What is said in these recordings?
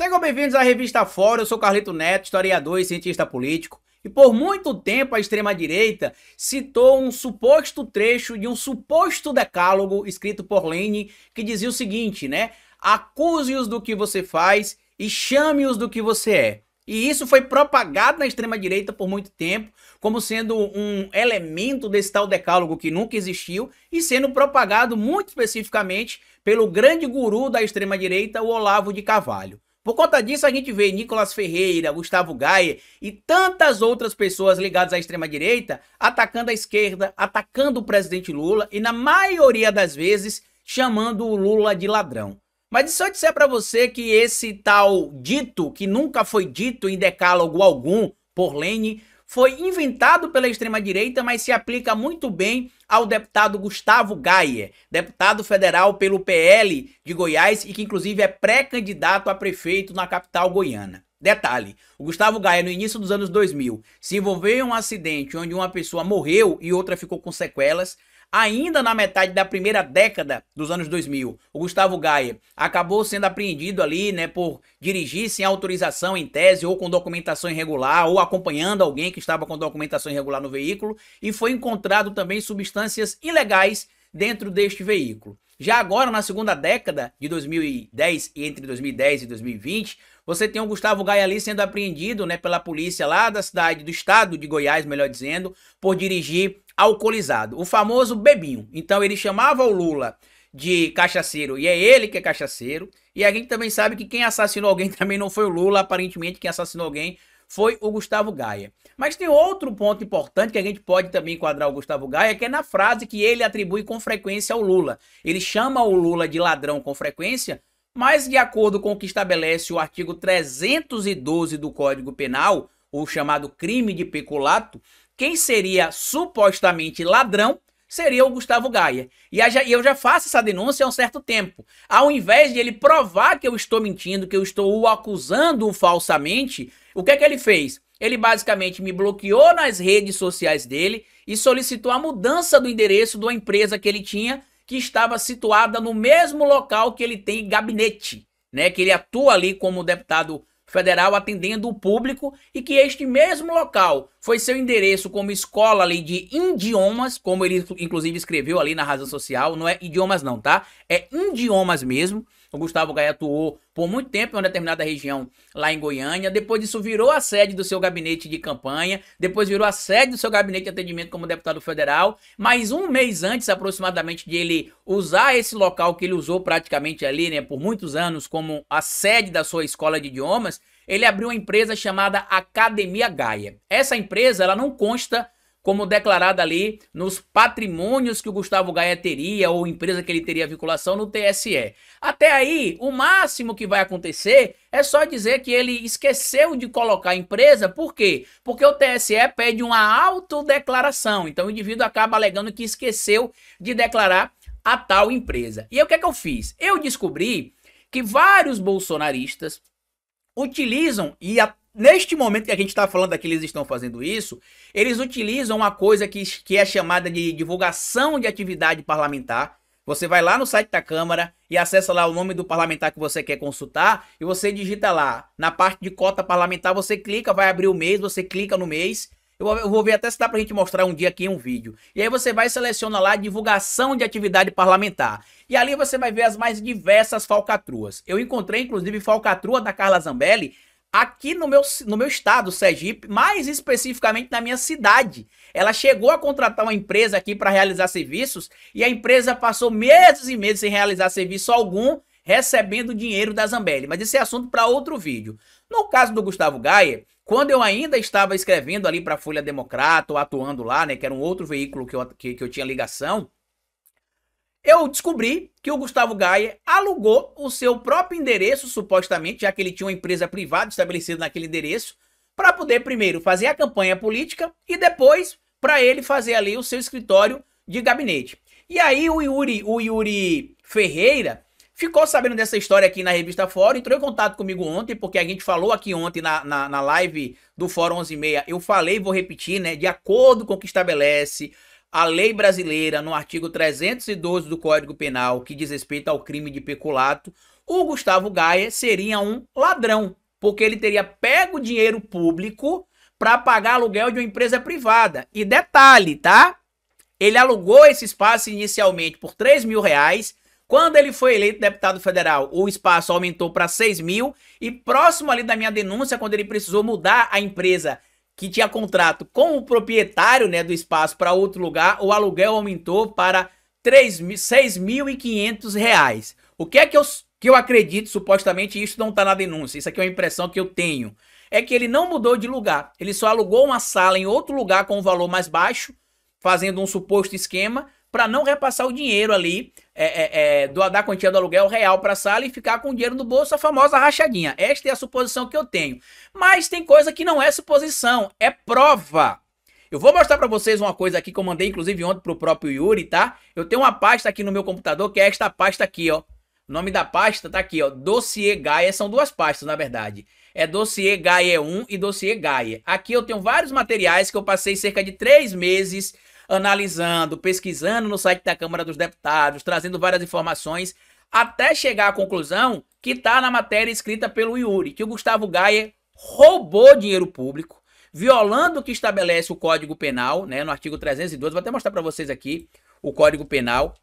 Sejam bem-vindos à Revista Fora, eu sou Carlito Neto, historiador e cientista político. E por muito tempo a extrema-direita citou um suposto trecho de um suposto decálogo escrito por Lenin que dizia o seguinte, né? Acuse-os do que você faz e chame-os do que você é. E isso foi propagado na extrema-direita por muito tempo, como sendo um elemento desse tal decálogo que nunca existiu e sendo propagado muito especificamente pelo grande guru da extrema-direita, o Olavo de Carvalho. Por conta disso, a gente vê Nicolas Ferreira, Gustavo Gaia e tantas outras pessoas ligadas à extrema-direita atacando a esquerda, atacando o presidente Lula e, na maioria das vezes, chamando o Lula de ladrão. Mas e se eu disser para você que esse tal dito, que nunca foi dito em decálogo algum por Lenin, foi inventado pela extrema-direita, mas se aplica muito bem ao deputado Gustavo Gaia, deputado federal pelo PL de Goiás e que inclusive é pré-candidato a prefeito na capital goiana. Detalhe, o Gustavo Gaia no início dos anos 2000 se envolveu em um acidente onde uma pessoa morreu e outra ficou com sequelas. Ainda na metade da primeira década dos anos 2000, o Gustavo Gaia acabou sendo apreendido ali, né, por dirigir sem autorização em tese ou com documentação irregular ou acompanhando alguém que estava com documentação irregular no veículo e foi encontrado também substâncias ilegais dentro deste veículo. Já agora, na segunda década de 2010 e entre 2010 e 2020, você tem o Gustavo Gaia ali sendo apreendido, né, pela polícia lá da cidade, do estado de Goiás, melhor dizendo, por dirigir alcoolizado, o famoso bebinho. Então ele chamava o Lula de cachaceiro e é ele que é cachaceiro. E a gente também sabe que quem assassinou alguém também não foi o Lula, aparentemente quem assassinou alguém foi o Gustavo Gaia. Mas tem outro ponto importante que a gente pode também enquadrar o Gustavo Gaia, que é na frase que ele atribui com frequência ao Lula. Ele chama o Lula de ladrão com frequência, mas de acordo com o que estabelece o artigo 312 do Código Penal, o chamado crime de peculato, quem seria supostamente ladrão seria o Gustavo Gaia. E eu já faço essa denúncia há um certo tempo. Ao invés de ele provar que eu estou mentindo, que eu estou o acusando falsamente, o que é que ele fez? Ele basicamente me bloqueou nas redes sociais dele e solicitou a mudança do endereço de uma empresa que ele tinha, que estava situada no mesmo local que ele tem gabinete, né? Que ele atua ali como deputado federal atendendo o público e que este mesmo local foi seu endereço como escola ali de idiomas, como ele inclusive escreveu ali na razão social, não é idiomas não, tá? É idiomas mesmo. O Gustavo Gaia atuou por muito tempo em uma determinada região lá em Goiânia, depois disso virou a sede do seu gabinete de campanha, depois virou a sede do seu gabinete de atendimento como deputado federal, mas um mês antes aproximadamente de ele usar esse local que ele usou praticamente ali, né, por muitos anos como a sede da sua escola de idiomas, ele abriu uma empresa chamada Academia Gaia. Essa empresa, ela não consta como declarada ali nos patrimônios que o Gustavo Gaia teria ou empresa que ele teria vinculação no TSE. Até aí, o máximo que vai acontecer é só dizer que ele esqueceu de colocar a empresa. Por quê? Porque o TSE pede uma autodeclaração. Então o indivíduo acaba alegando que esqueceu de declarar a tal empresa. E aí, o que é que eu fiz? Eu descobri que vários bolsonaristas utilizam, neste momento que a gente está falando aqui, eles estão fazendo isso, eles utilizam uma coisa que é chamada de divulgação de atividade parlamentar. Você vai lá no site da Câmara e acessa lá o nome do parlamentar que você quer consultar e você digita lá, na parte de cota parlamentar, você clica, vai abrir o mês, você clica no mês. Eu vou ver até se dá pra gente mostrar um dia aqui em um vídeo. E aí você vai selecionar lá divulgação de atividade parlamentar. E ali você vai ver as mais diversas falcatruas. Eu encontrei inclusive falcatrua da Carla Zambelli aqui no meu estado, Sergipe, mais especificamente na minha cidade. Ela chegou a contratar uma empresa aqui para realizar serviços e a empresa passou meses e meses sem realizar serviço algum, recebendo dinheiro da Zambelli. Mas esse é assunto para outro vídeo. No caso do Gustavo Gaia, quando eu ainda estava escrevendo ali para a Folha Democrata, ou atuando lá, né, que era um outro veículo que eu tinha ligação, eu descobri que o Gustavo Gaia alugou o seu próprio endereço, supostamente, já que ele tinha uma empresa privada estabelecida naquele endereço, para poder primeiro fazer a campanha política e depois para ele fazer ali o seu escritório de gabinete. E aí o Yuri Ferreira ficou sabendo dessa história aqui na Revista Fora, entrou em contato comigo ontem, porque a gente falou aqui ontem na live do Fórum 11h30, eu falei, vou repetir, né, de acordo com o que estabelece a lei brasileira no artigo 312 do Código Penal, que diz respeito ao crime de peculato, o Gustavo Gaia seria um ladrão, porque ele teria pego dinheiro público para pagar aluguel de uma empresa privada. E detalhe, tá? Ele alugou esse espaço inicialmente por R$3.000. Quando ele foi eleito deputado federal, o espaço aumentou para 6 mil. E próximo ali da minha denúncia, quando ele precisou mudar a empresa que tinha contrato com o proprietário, né, do espaço para outro lugar, o aluguel aumentou para R$6.500. O que é que eu acredito, supostamente, isso não está na denúncia, isso aqui é uma impressão que eu tenho, é que ele não mudou de lugar, ele só alugou uma sala em outro lugar com um valor mais baixo, fazendo um suposto esquema, para não repassar o dinheiro ali da quantia do aluguel real para a sala e ficar com o dinheiro no bolso, a famosa rachadinha. Esta é a suposição que eu tenho. Mas tem coisa que não é suposição, é prova. Eu vou mostrar para vocês uma coisa aqui que eu mandei inclusive ontem pro próprio Yuri, tá? Eu tenho uma pasta aqui no meu computador que é esta pasta aqui, ó. O nome da pasta tá aqui, ó, Dossiê Gaia. São duas pastas, na verdade. É Dossiê Gaia 1 e Dossiê Gaia. Aqui eu tenho vários materiais que eu passei cerca de 3 meses analisando, pesquisando no site da Câmara dos Deputados, trazendo várias informações, até chegar à conclusão que tá na matéria escrita pelo Yuri, que o Gustavo Gaia roubou dinheiro público, violando o que estabelece o Código Penal, né, no artigo 312, vou até mostrar para vocês aqui o Código Penal,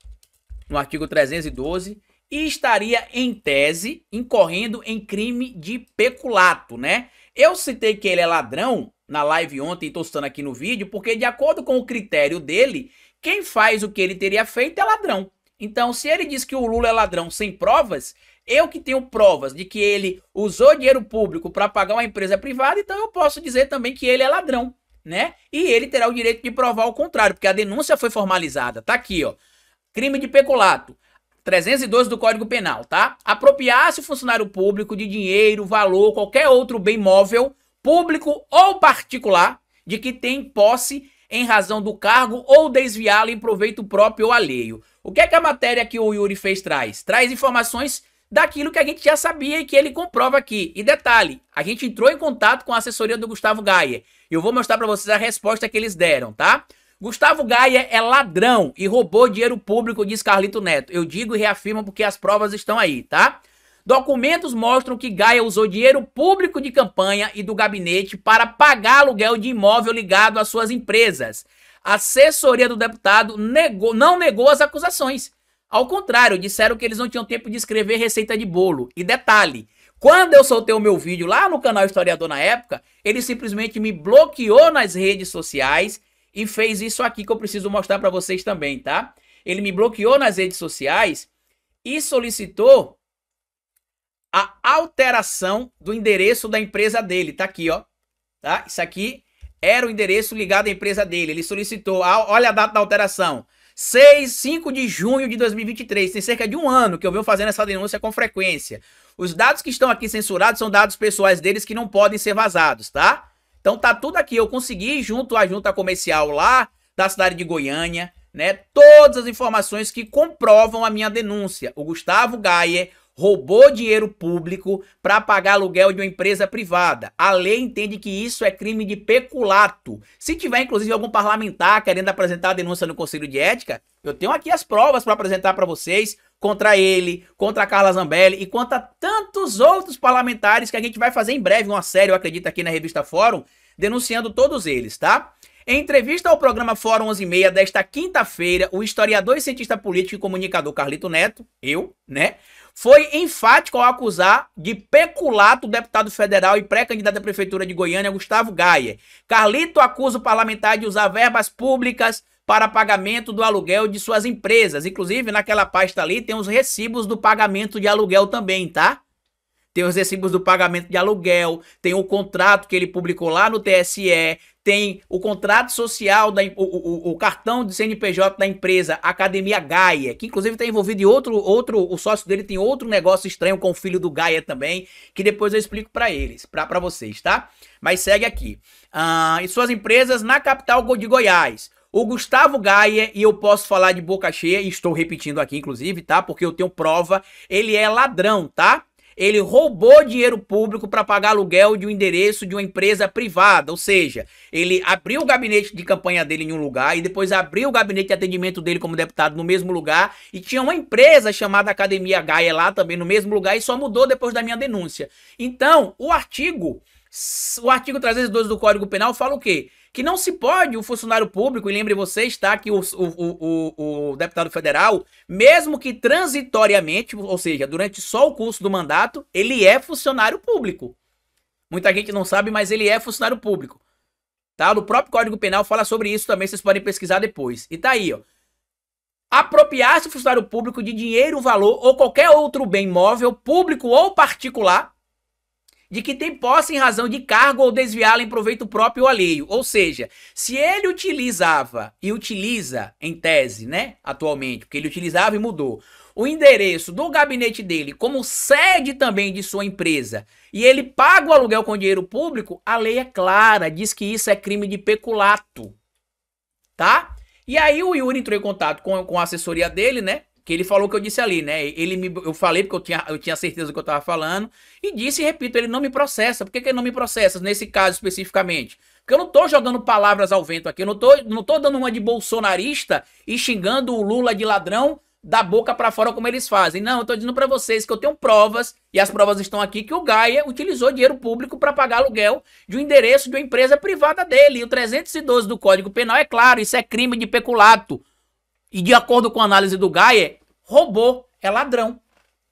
no artigo 312, e estaria, em tese, incorrendo em crime de peculato, né? Eu citei que ele é ladrão na live ontem, estou citando aqui no vídeo, porque de acordo com o critério dele, quem faz o que ele teria feito é ladrão. Então, se ele diz que o Lula é ladrão sem provas, eu que tenho provas de que ele usou dinheiro público para pagar uma empresa privada, então eu posso dizer também que ele é ladrão, né? E ele terá o direito de provar o contrário, porque a denúncia foi formalizada. Tá aqui, ó. Crime de peculato. 312 do Código Penal, tá? Apropriar-se o funcionário público de dinheiro, valor, qualquer outro bem móvel, público ou particular, de que tem posse em razão do cargo ou desviá-lo em proveito próprio ou alheio. O que é que a matéria que o Yuri fez traz? Traz informações daquilo que a gente já sabia e que ele comprova aqui. E detalhe, a gente entrou em contato com a assessoria do Gustavo Gaia. Eu vou mostrar para vocês a resposta que eles deram, tá? Gustavo Gaia é ladrão e roubou dinheiro público, diz Carlito Neto. Eu digo e reafirmo porque as provas estão aí, tá? Documentos mostram que Gaia usou dinheiro público de campanha e do gabinete para pagar aluguel de imóvel ligado às suas empresas. A assessoria do deputado não negou as acusações. Ao contrário, disseram que eles não tinham tempo de escrever receita de bolo. E detalhe, quando eu soltei o meu vídeo lá no canal Historiador na época, ele simplesmente me bloqueou nas redes sociais e fez isso aqui que eu preciso mostrar para vocês também, tá? Ele me bloqueou nas redes sociais e solicitou a alteração do endereço da empresa dele. Tá aqui, ó. Tá? Isso aqui era o endereço ligado à empresa dele. Ele solicitou, olha a data da alteração, 5 de junho de 2023. Tem cerca de um ano que eu venho fazendo essa denúncia com frequência. Os dados que estão aqui censurados são dados pessoais deles que não podem ser vazados, tá? Então tá tudo aqui, eu consegui junto à junta comercial lá da cidade de Goiânia, né, todas as informações que comprovam a minha denúncia. O Gustavo Gaia roubou dinheiro público para pagar aluguel de uma empresa privada. A lei entende que isso é crime de peculato. Se tiver inclusive algum parlamentar querendo apresentar a denúncia no Conselho de Ética, eu tenho aqui as provas para apresentar para vocês, contra ele, contra a Carla Zambelli e contra tantos outros parlamentares que a gente vai fazer em breve uma série, eu acredito, aqui na revista Fórum, denunciando todos eles, tá? Em entrevista ao programa Fórum 11:30 desta quinta-feira, o historiador e cientista político e comunicador Carlito Neto, né, foi enfático ao acusar de peculato o deputado federal e pré-candidato à prefeitura de Goiânia, Gustavo Gaia. Carlito acusa o parlamentar de usar verbas públicas para pagamento do aluguel de suas empresas. Inclusive, naquela pasta ali tem os recibos do pagamento de aluguel também, tá? Tem os recibos do pagamento de aluguel, tem o contrato que ele publicou lá no TSE, tem o contrato social, o cartão de CNPJ da empresa Academia Gaia, que inclusive está envolvido em o sócio dele tem outro negócio estranho com o filho do Gaia também, que depois eu explico para eles, para vocês, tá? Mas segue aqui. E suas empresas na capital de Goiás. O Gustavo Gaia, e eu posso falar de boca cheia, e estou repetindo aqui inclusive, tá? Porque eu tenho prova, ele é ladrão, tá? Ele roubou dinheiro público para pagar aluguel de um endereço de uma empresa privada, ou seja, ele abriu o gabinete de campanha dele em um lugar e depois abriu o gabinete de atendimento dele como deputado no mesmo lugar e tinha uma empresa chamada Academia Gaia lá também no mesmo lugar e só mudou depois da minha denúncia. Então, o artigo 312 do Código Penal fala o quê? Que não se pode o funcionário público, e lembre vocês, tá, que o deputado federal, mesmo que transitoriamente, ou seja, durante só o curso do mandato, ele é funcionário público. Muita gente não sabe, mas ele é funcionário público. Tá? O próprio Código Penal fala sobre isso também, vocês podem pesquisar depois. E tá aí, ó. Apropriar-se o funcionário público de dinheiro, valor ou qualquer outro bem móvel, público ou particular, de que tem posse em razão de cargo ou desviá-la em proveito próprio ou alheio. Ou seja, se ele utilizava e utiliza, em tese, né, atualmente, porque ele utilizava e mudou, o endereço do gabinete dele como sede também de sua empresa, e ele paga o aluguel com dinheiro público, a lei é clara, diz que isso é crime de peculato, tá? E aí o Yuri entrou em contato com a assessoria dele, né? Que ele falou o que eu disse ali, né? Eu falei porque eu tinha certeza do que eu tava falando. E disse e repito, ele não me processa. Por que ele não me processa nesse caso especificamente? Porque eu não tô jogando palavras ao vento aqui. Eu não tô dando uma de bolsonarista e xingando o Lula de ladrão da boca pra fora como eles fazem. Não, eu tô dizendo pra vocês que eu tenho provas, e as provas estão aqui, que o Gaia utilizou dinheiro público pra pagar aluguel de um endereço de uma empresa privada dele. E o 312 do Código Penal é claro, isso é crime de peculato. E de acordo com a análise do Gaia, roubou, é ladrão.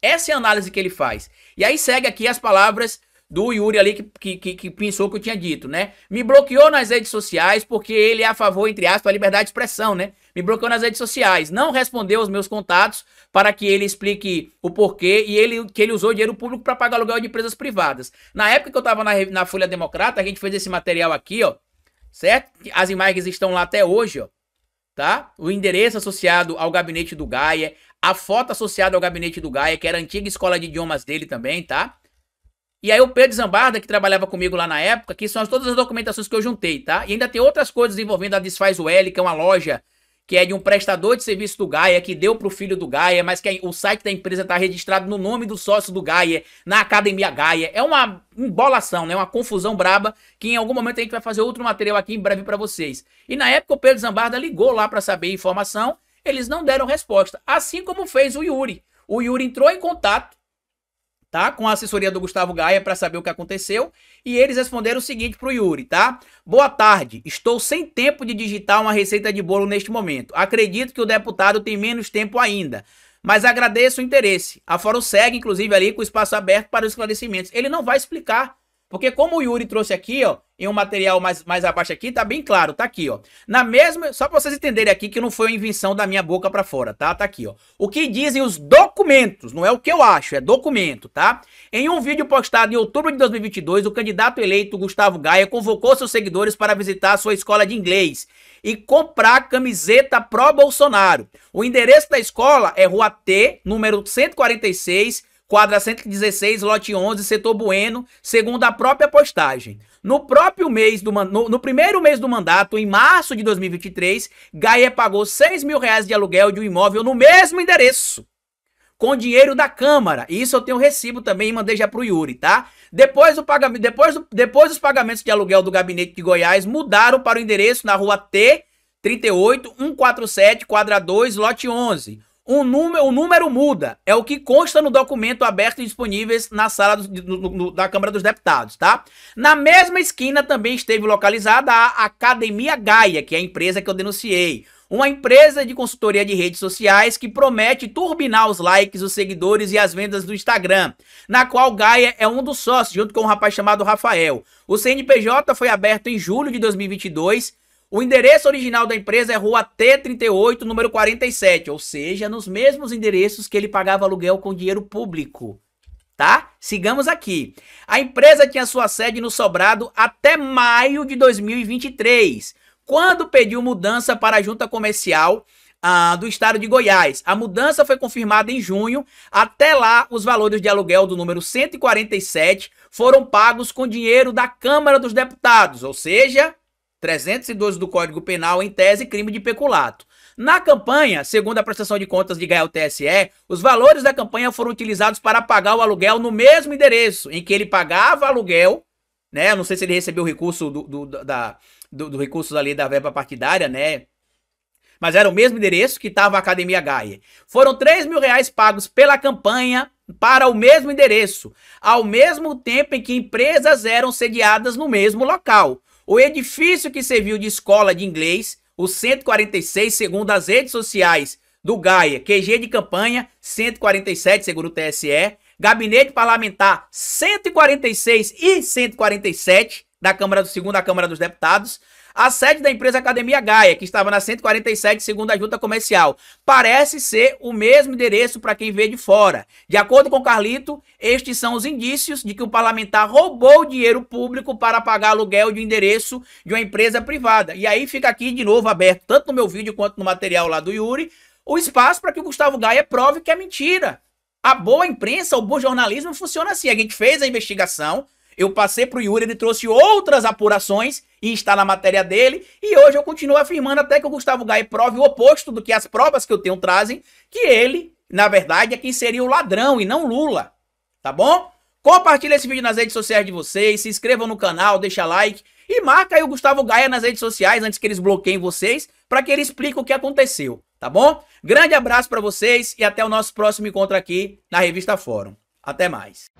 Essa é a análise que ele faz. E aí segue aqui as palavras do Yuri ali que pensou que eu tinha dito, né? Me bloqueou nas redes sociais porque ele é a favor, entre aspas, da liberdade de expressão, né? Me bloqueou nas redes sociais. Não respondeu aos meus contatos para que ele explique o porquê e que ele usou dinheiro público para pagar aluguel de empresas privadas. Na época que eu tava na Folha Democrata, a gente fez esse material aqui, ó. Certo? As imagens estão lá até hoje, ó. Tá? O endereço associado ao gabinete do Gaia, a foto associada ao gabinete do Gaia, que era a antiga escola de idiomas dele também, tá? E aí o Pedro Zambarda, que trabalhava comigo lá na época, que são todas as documentações que eu juntei, tá? E ainda tem outras coisas envolvendo a Desfaz o L, que é uma loja que é de um prestador de serviço do Gaia, que deu pro filho do Gaia, mas que o site da empresa tá registrado no nome do sócio do Gaia, na Academia Gaia. É uma embolação, né? Uma confusão braba, que em algum momento a gente vai fazer outro material aqui em breve pra vocês. E na época o Pedro Zambarda ligou lá pra saber a informação, eles não deram resposta, assim como fez o Yuri. O Yuri entrou em contato, tá, com a assessoria do Gustavo Gaia para saber o que aconteceu, e eles responderam o seguinte pro Yuri, tá? Boa tarde, estou sem tempo de digitar uma receita de bolo neste momento. Acredito que o deputado tem menos tempo ainda, mas agradeço o interesse. A Fórum segue, inclusive, ali com o espaço aberto para os esclarecimentos. Ele não vai explicar, porque como o Yuri trouxe aqui, ó, em um material mais abaixo aqui, tá bem claro, tá aqui, ó. Na mesma, só pra vocês entenderem aqui que não foi uma invenção da minha boca pra fora, tá? Tá aqui, ó. O que dizem os documentos, não é o que eu acho, é documento, tá? Em um vídeo postado em outubro de 2022, o candidato eleito Gustavo Gaia convocou seus seguidores para visitar sua escola de inglês e comprar camiseta pró-Bolsonaro. O endereço da escola é Rua T, número 146, quadra 116, lote 11, setor Bueno, segundo a própria postagem. No primeiro mês do mandato, em março de 2023, Gaia pagou R$6 mil de aluguel de um imóvel no mesmo endereço, com dinheiro da Câmara. E isso eu tenho recibo também e mandei já pro Yuri, tá? Depois os pagamentos de aluguel do gabinete de Goiás mudaram para o endereço na rua T, 38, 147, quadra 2, lote 11. O número muda, é o que consta no documento aberto e disponíveis na sala da Câmara dos Deputados, tá? Na mesma esquina também esteve localizada a Academia Gaia, que é a empresa que eu denunciei. Uma empresa de consultoria de redes sociais que promete turbinar os likes, os seguidores e as vendas do Instagram, na qual Gaia é um dos sócios, junto com um rapaz chamado Rafael. O CNPJ foi aberto em julho de 2022. O endereço original da empresa é Rua T38, número 47, ou seja, nos mesmos endereços que ele pagava aluguel com dinheiro público, tá? Sigamos aqui. A empresa tinha sua sede no Sobrado até maio de 2023, quando pediu mudança para a junta comercial do estado de Goiás. A mudança foi confirmada em junho. Até lá, os valores de aluguel do número 147 foram pagos com dinheiro da Câmara dos Deputados, ou seja, 312 do Código Penal, em tese, crime de peculato. Na campanha, segundo a prestação de contas de Gaia ao TSE, os valores da campanha foram utilizados para pagar o aluguel no mesmo endereço em que ele pagava aluguel, né? Eu não sei se ele recebeu o recurso do recurso ali da verba partidária, né? Mas era o mesmo endereço que estava a Academia Gaia. Foram R$3.000 pagos pela campanha para o mesmo endereço, ao mesmo tempo em que empresas eram sediadas no mesmo local. O edifício que serviu de escola de inglês, o 146, segundo as redes sociais do Gaia, QG de campanha, 147, segundo o TSE, gabinete parlamentar 146 e 147 da Câmara, segundo a Câmara dos Deputados, a sede da empresa Academia Gaia, que estava na 147, segundo a Junta Comercial. Parece ser o mesmo endereço para quem vê de fora. De acordo com Carlito, estes são os indícios de que o parlamentar roubou dinheiro público para pagar aluguel de um endereço de uma empresa privada. E aí fica aqui de novo aberto, tanto no meu vídeo quanto no material lá do Yuri, o espaço para que o Gustavo Gaia prove que é mentira. A boa imprensa, o bom jornalismo funciona assim. A gente fez a investigação, eu passei para o Yuri, ele trouxe outras apurações e está na matéria dele, e hoje eu continuo afirmando até que o Gustavo Gaia prove o oposto do que as provas que eu tenho trazem, que ele, na verdade, é quem seria o ladrão e não Lula, tá bom? Compartilha esse vídeo nas redes sociais de vocês, se inscrevam no canal, deixa like e marca aí o Gustavo Gaia nas redes sociais antes que eles bloqueiem vocês, para que ele explique o que aconteceu, tá bom? Grande abraço para vocês e até o nosso próximo encontro aqui na Revista Fórum. Até mais.